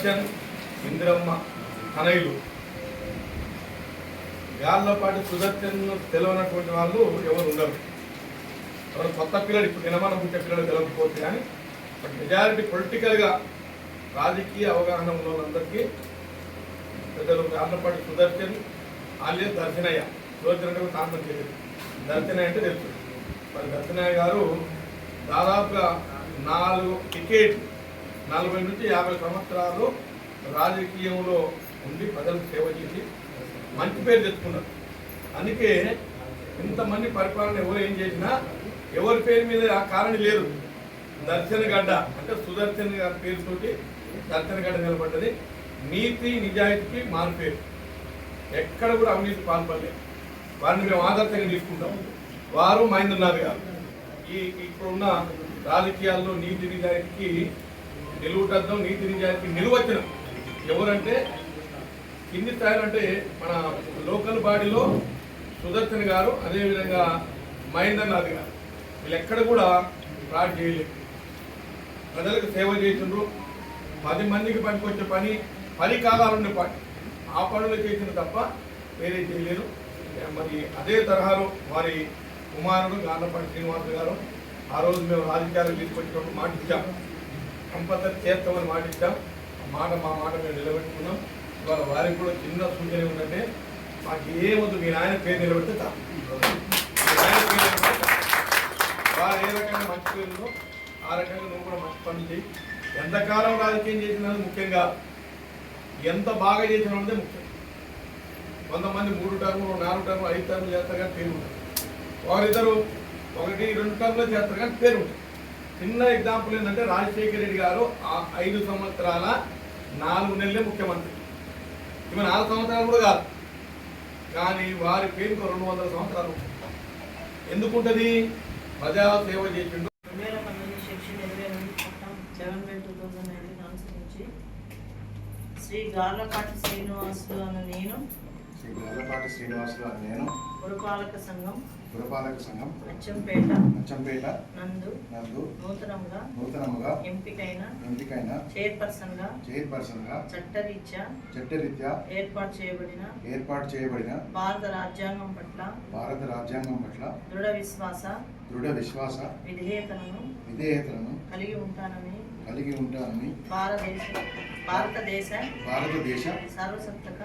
సుదర్శన్ ఇందిరమ్మ తనయులు. గాళ్ళపాటి సుదర్శన్ తెలియనటువంటి వాళ్ళు ఎవరు ఉండరు. ఎవరు కొత్త పిల్లలు ఇప్పుడు నిలమన పుట్టే పిల్లలు తెలియకపోతే కానీ బట్ మెజారిటీ పొలిటికల్గా రాజకీయ అవగాహన ఉన్న వాళ్ళందరికీ పెద్దలు గాళ్ళపాటి సుదర్శన్ ఆలే దర్శనయ్య. సుదర్శన్ అంటే కాన్ఫరెన్స్ చేయలేదు, దర్శనయ్య అంటే తెలుసు. మరి దర్శనయ్య గారు దాదాపుగా 4 టికెట్ 40 నుంచి 50 సంవత్సరాలు రాజకీయంలో ఉండి ప్రజలకు సేవ చేసి మంచి పేరు తెచ్చుకున్నారు. అందుకే ఇంతమంది పరిపాలన ఎవరు ఏం చేసినా ఎవరి పేరు మీద ఆ కారణి లేదు. దర్శన గడ్డ అంటే సుదర్శన్ గారి పేరుతోటి దర్శన గడ్డ నిలబడ్డది. నీతి నిజాయితీకి మారు పేరు. ఎక్కడ కూడా అవినీతి పాల్పడలేదు. వారిని మేము ఆదర్శంగా తీసుకుంటాం. వారు మహేంద్రనాథ్ గారు ఇప్పుడున్న రాజకీయాల్లో నీతి నిజాయితీకి నిలువుటద్దం, నీతి నిజాయితీకి నిలువచ్చనం. ఎవరంటే కింది స్థాయిలో అంటే మన లోకల్ బాడీలో సుదర్శన్ గారు, అదేవిధంగా మహేంద్రనాథ్ గారు, వీళ్ళు ఎక్కడ కూడా ఫ్రాడ్ చేయలేదు. ప్రజలకు సేవ చేసిండ్రు. 10 మందికి పనికొచ్చే పని 10 కాలాలు ఉండే పని ఆ పనులు చేసిన తప్ప వేరే చేయలేదు. మరి అదే తరహాలో వారి కుమారుడు గాళ్ళపాటి శ్రీనివాస్ గారు ఆ రోజు మేము రాజకీయాలకు తీసుకొచ్చినప్పుడు మాట ఇచ్చాం, కంపల్సరీ చేస్తామని మాట ఇచ్చాం. మా మాట మేము నిలబెట్టుకున్నాం. ఇవాళ వారికి కూడా చిన్న సూచన ఉందంటే మాకు ఏమొద్దు, మీ నాయన పేరు నిలబెడితే చాలు. వారు ఏ రకంగా మంచి పేరులో ఆ రకంగా నువ్వు కూడా మంచి పనులు చేయి. ఎంతకాలం రాజకీయం చేసినది ముఖ్యంగా, ఎంత బాగా చేసినదే ముఖ్యం. కొంతమంది 3 టర్ములు 4 టర్ములు 5 టర్ములు చేస్తారు కానీ పేరు ఉంటుంది. ఒకరిద్దరు 1-2 టర్ములు చేస్తారు కానీ పేరు ఉంటుంది. చిన్న ఎగ్జాంపుల్ ఏంటంటే రాజశేఖర రెడ్డి గారు 5 సంవత్సరాల 4 నెలలే ముఖ్యమంత్రి. ఇవి 4 సంవత్సరాలు కూడా కాదు, కానీ వారి పేరుకు 200 సంవత్సరాలు ఎందుకుంటుంది? ప్రజా సేవ చేసిండు. 2019 సెక్షన్ 28 చట్టం 7/2009 అనుసరించి శ్రీ గాళ్ళపాటి శ్రీనివాసులు అన్న నేను పురపాలక సంఘం అచ్చంపేట నందు నూతనంగా ఎంపికైన చైర్పర్సన్ గా చట్టరీత్యా ఏర్పాటు చేయబడిన భారత రాజ్యాంగం పట్ల దృఢ విశ్వాస విధేయతలను కలిగి ఉంటానని భారతదేశ సర్వసత్తక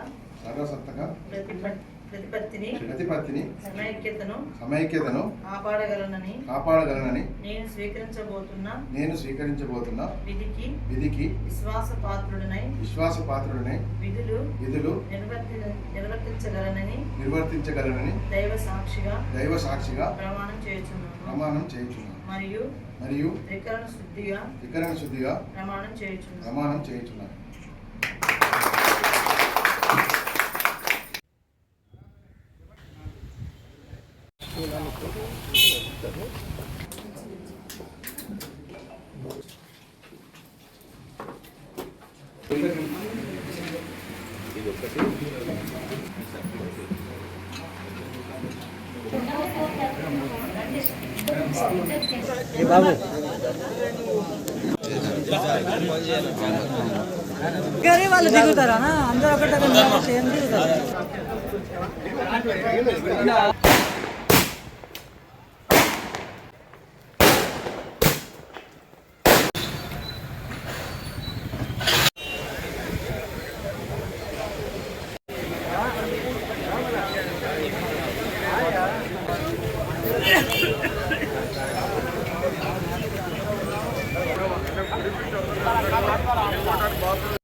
ప్రతిపత్తిని సమైక్యతను కాపాడగలనని నేను స్వీకరించబోతున్న విధికి విశ్వాసపాత్రుడనై విధులు నిర్వర్తించగలనని దైవ సాక్షిగా ప్రమాణం చేయుచున్నాను మరియు త్రికరణ శుద్ధిగా ప్రమాణం చేయుచున్నాను. బాబు గరీ వాళ్ళు దిగుతారా? అందరూ ఒకటే దిగుతారు.